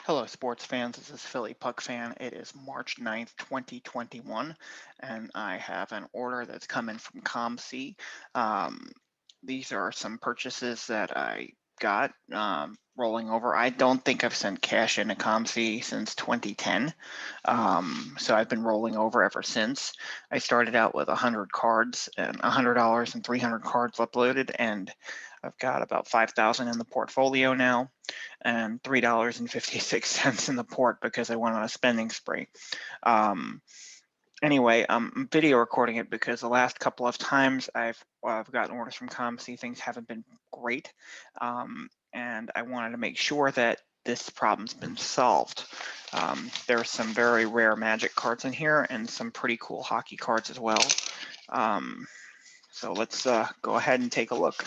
Hello, sports fans. This is Philly Puck Fan. It is March 9th, 2021, and I have an order that's coming from COMC. These are some purchases that I got rolling over. I don't think I've sent cash into COMC since 2010, so I've been rolling over ever since. I started out with 100 cards and $100 and 300 cards uploaded, and I've got about 5,000 in the portfolio now and $3.56 in the port because I went on a spending spree. Anyway, I'm video recording it because the last couple of times I've gotten orders from COMC, things haven't been great, and I wanted to make sure that this problem's been solved. There's some very rare Magic cards in here and some pretty cool hockey cards as well. So let's go ahead and take a look.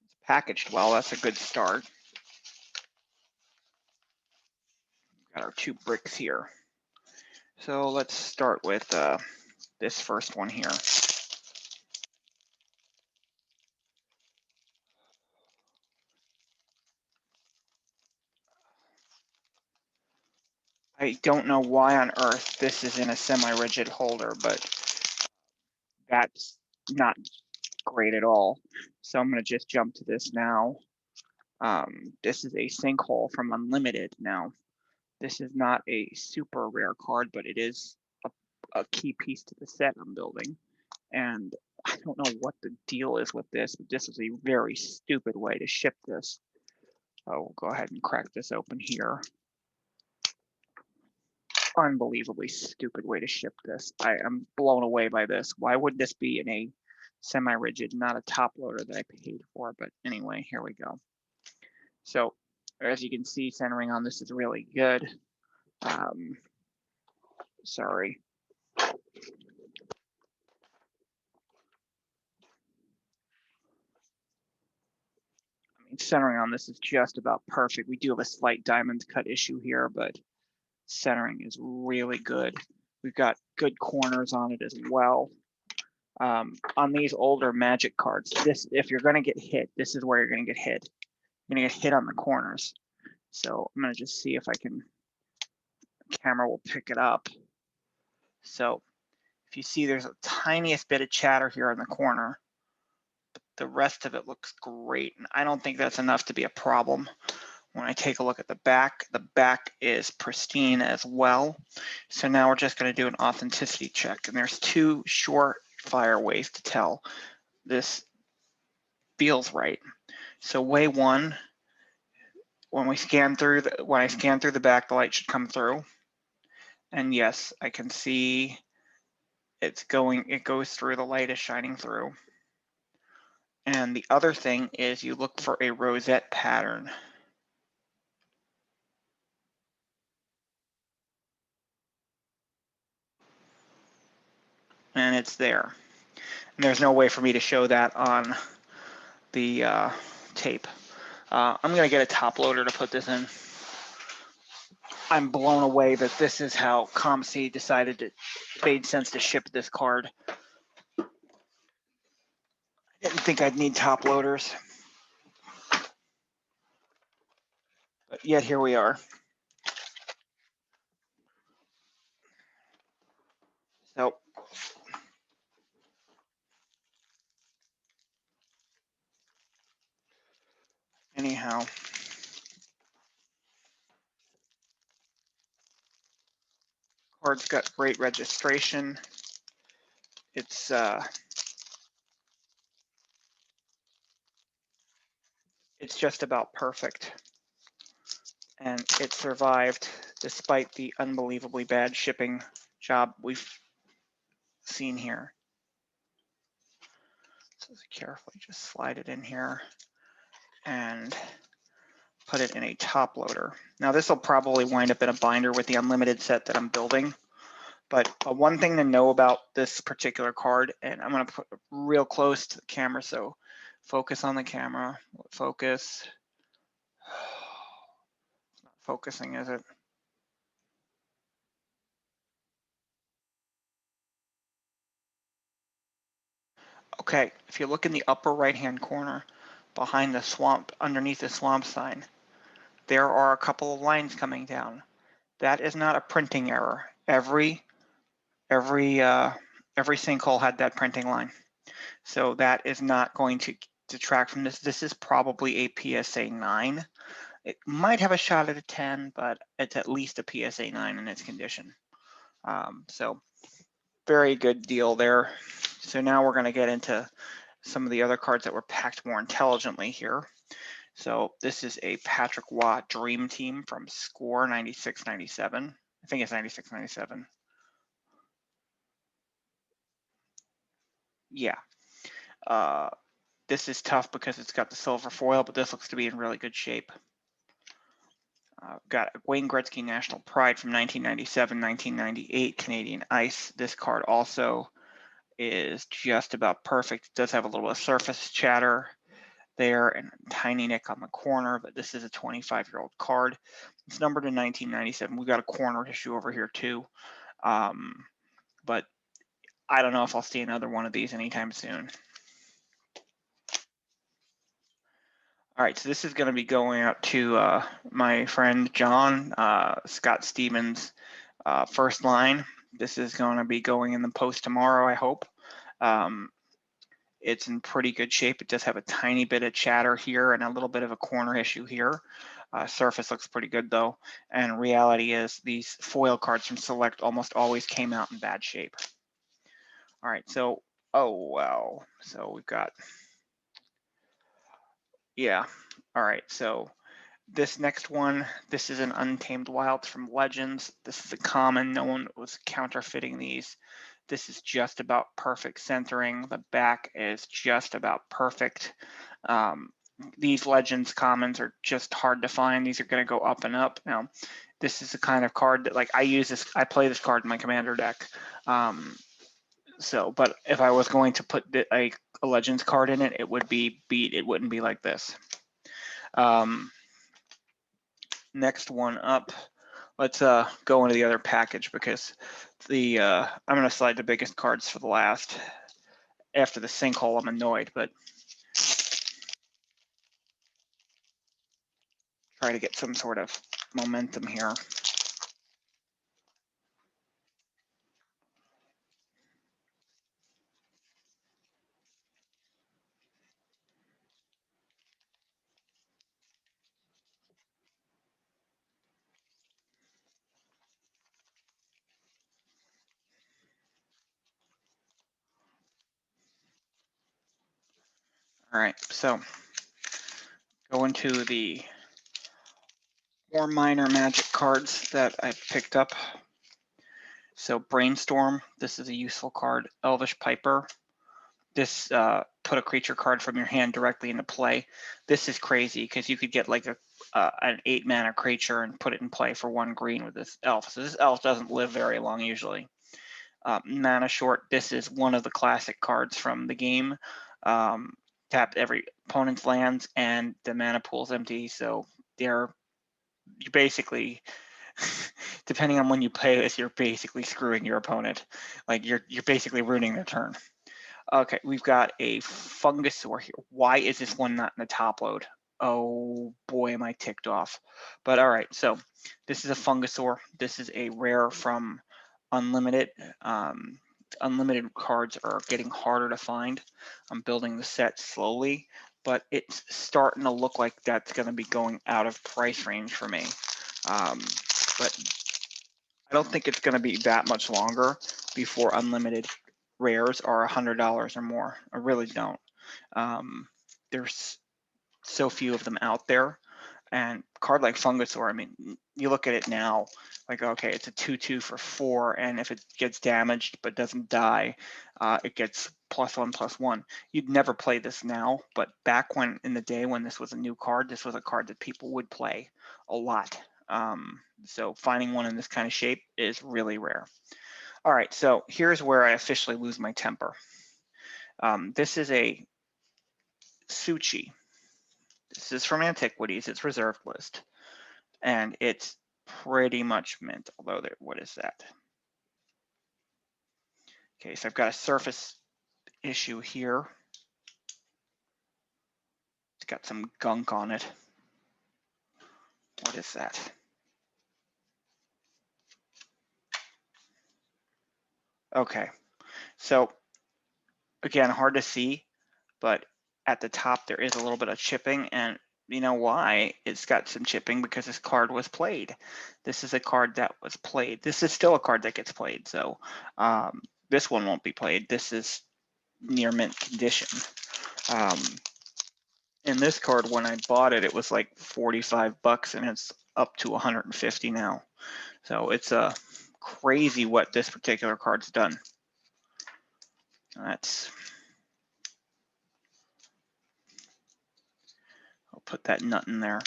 It's packaged well, that's a good start. Got our 2 bricks here. So let's start with this first one here. I don't know why on earth this is in a semi-rigid holder, but that's not great at all. So I'm going to just jump to this now. This is a Sinkhole from Unlimited. Now, this is not a super rare card, but it is a key piece to the set I'm building. And I don't know what the deal is with this, but this is a very stupid way to ship this. So we'll go ahead and crack this open here. Unbelievably stupid way to ship this. I am blown away by this. Why would this be in a semi-rigid, not a top loader that I paid for? But anyway, here we go. So as you can see, centering on this is really good. Sorry. I mean, centering on this is just about perfect. We do have a slight diamond cut issue here, but centering is really good. We've got good corners on it as well. On these older Magic cards, this, if you're going to get hit, this is where you're going to get hit. You're going to get hit on the corners. So I'm going to just see if I can, the camera will pick it up. So if you see, there's a tiniest bit of chatter here in the corner. But the rest of it looks great. And I don't think that's enough to be a problem. When I take a look at the back is pristine as well. So now we're just going to do an authenticity check. And there's 2 surefire ways to tell this feels right. So way 1, when I scan through the back, the light should come through. And yes, I can see it goes through, the light is shining through. And the other thing is you look for a rosette pattern. And it's there. And there's no way for me to show that on the tape. I'm going to get a top loader to put this in. I'm blown away that this is how COMC decided it made sense to ship this card. I didn't think I'd need top loaders, but yet here we are. So anyhow, card's got great registration. It's just about perfect. And it survived despite the unbelievably bad shipping job we've seen here. So carefully just slide it in here and put it in a top loader. Now this will probably wind up in a binder with the unlimited set that I'm building. But one thing to know about this particular card, and I'm going to put it real close to the camera, so focus on the camera. Focus. It's not focusing, is it? Okay, if you look in the upper right-hand corner, behind the swamp, underneath the swamp sign, there are a couple of lines coming down. That is not a printing error. Every sinkhole had that printing line. So that is not going to detract from this. This is probably a PSA 9. It might have a shot at a 10, but it's at least a PSA 9 in its condition. So very good deal there. So now we're going to get into some of the other cards that were packed more intelligently here. So this is a Patrick Watt Dream Team from Score 96-97. I think it's 96-97. Yeah. This is tough because it's got the silver foil, but this looks to be in really good shape. Got a Wayne Gretzky National Pride from 1997-1998 Canadian Ice. This card also is just about perfect. It does have a little bit of surface chatter there and a tiny nick on the corner, but this is a 25-year-old card. It's numbered in 1997. We've got a corner issue over here too, but I don't know if I'll see another one of these anytime soon. All right, so this is going to be going out to my friend John, Scott Stevens, first line. This is going to be going in the post tomorrow, I hope. It's in pretty good shape. It does have a tiny bit of chatter here and a little bit of a corner issue here. Surface looks pretty good though. And reality is these foil cards from Select almost always came out in bad shape. All right, so, oh, wow. So we've got, yeah. All right, so this next one, this is an Untamed Wilds from Legends. This is a common, no one was counterfeiting these. This is just about perfect centering. The back is just about perfect. These Legends commons are just hard to find. These are going to go up and up. Now, this is the kind of card that, like, I play this card in my commander deck. But if I was going to put a Legends card in it, it would be beat. It wouldn't be like this. Next one up, let's go into the other package because I'm going to slide the biggest cards for the last. After the Sinkhole, I'm annoyed, but try to get some sort of momentum here. All right, so go into the more minor Magic cards that I picked up. So Brainstorm, this is a useful card. Elvish Piper, this put a creature card from your hand directly into play. This is crazy because you could get like an 8-mana creature and put it in play for 1 green with this elf. So this elf doesn't live very long usually. Mana Short, this is one of the classic cards from the game. Tap every opponent's lands and the mana pool's empty, so you're basically depending on when you play this, you're basically screwing your opponent. Like you're basically ruining their turn. Okay, we've got a Fungusaur here. Why is this one not in the top load? Oh boy, am I ticked off. But all right, so this is a Fungusaur. This is a rare from Unlimited. Unlimited cards are getting harder to find. I'm building the set slowly, but it's starting to look like that's going to be going out of price range for me. But I don't think it's going to be that much longer before unlimited rares are $100 or more. I really don't. There's so few of them out there. And a card like Fungusaur, I mean, you look at it now, like, okay, it's a 2/2 for 4, and if it gets damaged but doesn't die, it gets +1/+1. You'd never play this now, but back when in the day when this was a new card, this was a card that people would play a lot. So finding one in this kind of shape is really rare. All right, so here's where I officially lose my temper. This is a Suchi. This is from Antiquities, it's reserved list. And it's pretty much mint, although what is that? Okay, so I've got a surface issue here. It's got some gunk on it. What is that? Okay, so again, hard to see, but at the top there is a little bit of chipping, and you know why it's got some chipping? Because this card was played. This is a card that was played. This is still a card that gets played, so this one won't be played. This is near mint condition. And this card, when I bought it, it was like 45 bucks, and it's up to 150 now. So it's crazy what this particular card's done. That's, I'll put that nut in there.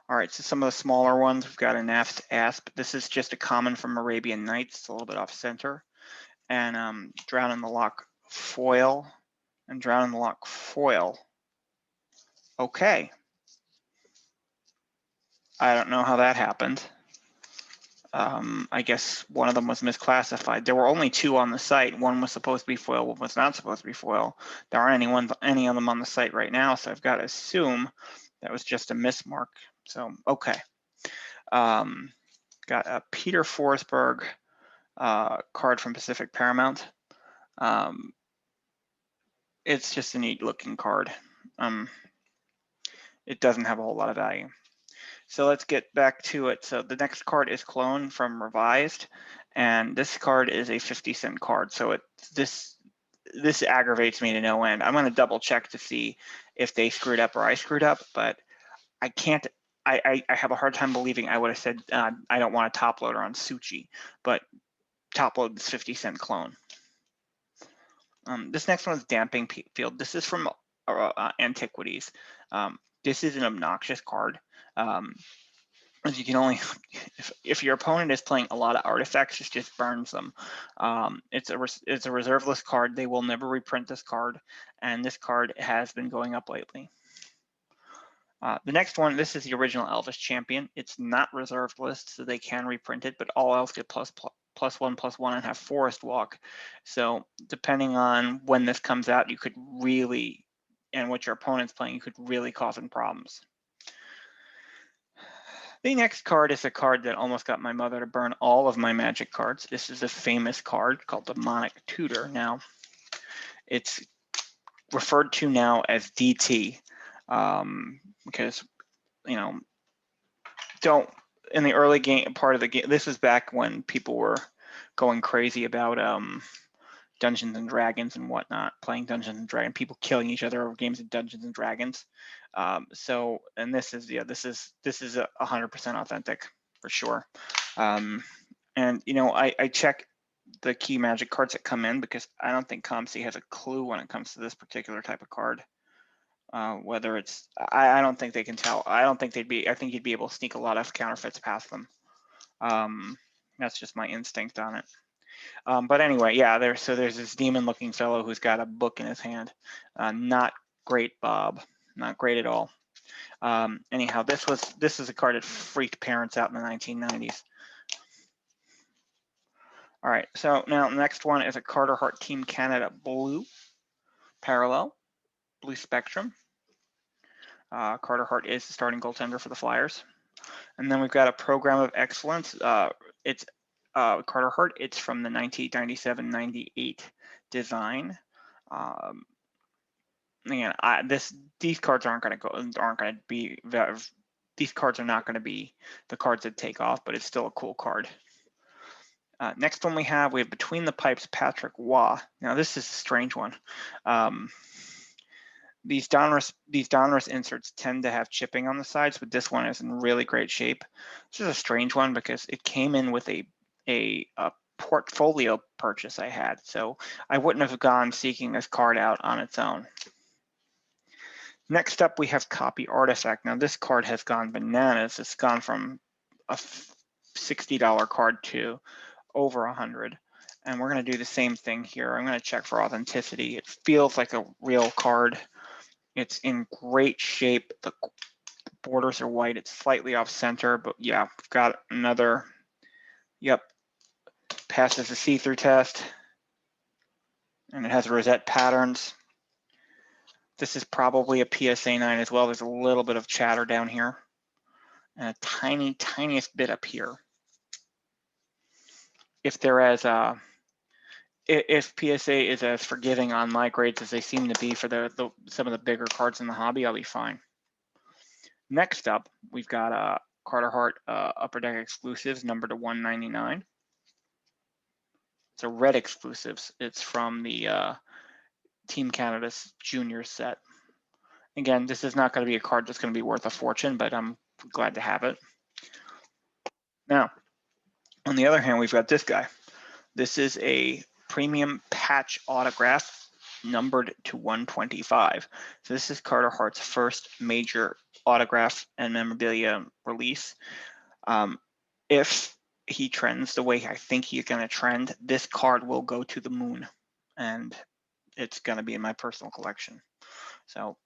All right, so some of the smaller ones, we've got a Naf's Asp. This is just a common from Arabian Nights. It's a little bit off center. And Drown in the Loch foil, and Drown in the Loch foil. Okay. I don't know how that happened. I guess one of them was misclassified. There were only two on the site. One was supposed to be foil, one was not supposed to be foil. There aren't any of them on the site right now, so I've got to assume that was just a mismark. So, okay. Got a Peter Forsberg card from Pacific Paramount. It's just a neat looking card. It doesn't have a whole lot of value. So let's get back to it. So the next card is Clone from Revised, and this card is a 50-cent card. So this aggravates me to no end. I'm going to double check to see if they screwed up or I screwed up, but I can't. I have a hard time believing I would have said I don't want a top loader on Suchi, but top load is 50-cent Clone. This next one is Damping Field. This is from Antiquities. This is an obnoxious card. As you can only, if your opponent is playing a lot of artifacts, it just burns them. It's a reserve list card. They will never reprint this card, and this card has been going up lately. The next one, this is the original Elvish Champion. It's not reserved list, so they can reprint it, but all else get +1/+1 and have Forest Walk. So depending on when this comes out, you could really, and what your opponent's playing, you could really cause them problems. The next card is a card that almost got my mother to burn all of my Magic cards. This is a famous card called the Demonic Tudor. Now, it's referred to now as DT because, you know, in the early game part of the game, this was back when people were going crazy about Dungeons and Dragons and whatnot, playing Dungeons and Dragons, people killing each other over games of Dungeons and Dragons. And this is 100% authentic for sure. And you know, I check the key Magic cards that come in because I don't think COMC has a clue when it comes to this particular type of card. Whether it's, I don't think they can tell. I think you'd be able to sneak a lot of counterfeits past them. That's just my instinct on it. But anyway, yeah, there's this demon-looking fellow who's got a book in his hand. Not great, Bob. Not great at all. Anyhow, this is a card that freaked parents out in the 1990s. All right, so now the next one is a Carter Hart Team Canada Blue Parallel, Blue Spectrum. Carter Hart is the starting goaltender for the Flyers. And then we've got a Program of Excellence. It's Carter Hart. It's from the 1997-98 design. Again, these cards aren't going to be. These cards are not going to be the cards that take off, but it's still a cool card. Next one we have Between the Pipes, Patrick Waugh. Now this is a strange one. These Donruss inserts tend to have chipping on the sides, but this one is in really great shape. This is a strange one because it came in with a portfolio purchase I had, so I wouldn't have gone seeking this card out on its own. Next up, we have Copy Artifact. Now this card has gone bananas. It's gone from a $60 card to over $100. And we're going to do the same thing here. I'm going to check for authenticity. It feels like a real card. It's in great shape. The borders are white. It's slightly off center, but yeah, we've got another. Yep, passes the see-through test, and it has rosette patterns. This is probably a PSA 9 as well. There's a little bit of chatter down here and a tiniest bit up here. If PSA is as forgiving on my grades as they seem to be for some of the bigger cards in the hobby, I'll be fine. Next up, we've got Carter Hart Upper Deck exclusives, numbered to 199. It's a red exclusives. It's from the Team Canada's junior set. Again, this is not going to be a card that's going to be worth a fortune, but I'm glad to have it. Now, on the other hand, we've got this guy. This is a premium patch autograph, numbered to 125. So this is Carter Hart's first major autograph and memorabilia release. If he trends the way I think he's going to trend, this card will go to the moon, and it's going to be in my personal collection. So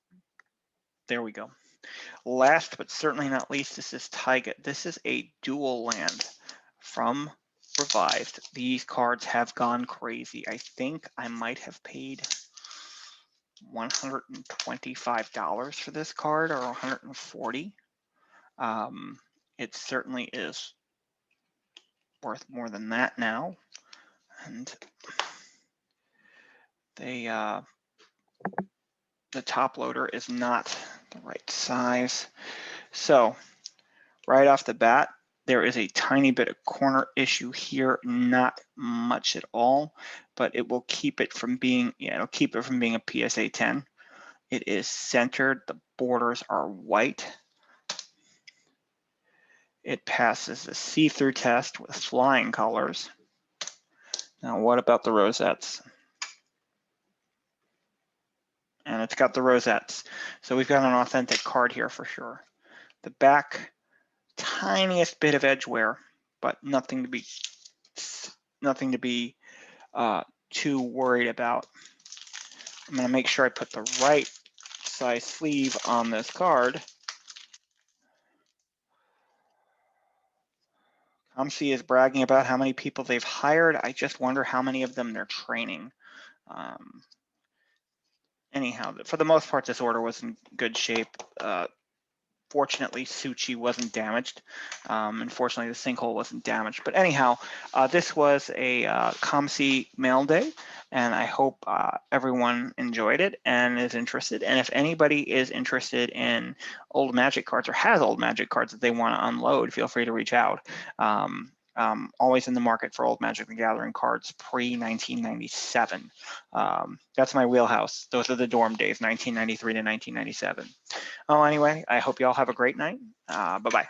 there we go. Last but certainly not least, this is Taiga. This is a dual land from Revised. These cards have gone crazy. I think I might have paid $125 for this card, or $140. It certainly is worth more than that now. And the top loader is not the right size. So right off the bat, there is a tiny bit of corner issue here, not much at all, but it will keep it from being, it'll keep it from being a PSA 10. It is centered. The borders are white. It passes the see-through test with flying colors. Now, what about the rosettes? And it's got the rosettes. So we've got an authentic card here for sure. The back, tiniest bit of edge wear, but nothing to be too worried about. I'm going to make sure I put the right size sleeve on this card. COMC is bragging about how many people they've hired. I just wonder how many of them they're training. Anyhow, for the most part, this order was in good shape. Fortunately, Suchi wasn't damaged. Unfortunately, the Sinkhole wasn't damaged. But anyhow, this was a COMC mail day, and I hope everyone enjoyed it and is interested. And if anybody is interested in old Magic cards or has old Magic cards that they want to unload, feel free to reach out. Always in the market for old Magic the Gathering cards pre-1997. That's my wheelhouse. Those are the dorm days, 1993 to 1997. Oh, anyway, I hope you all have a great night. Bye-bye.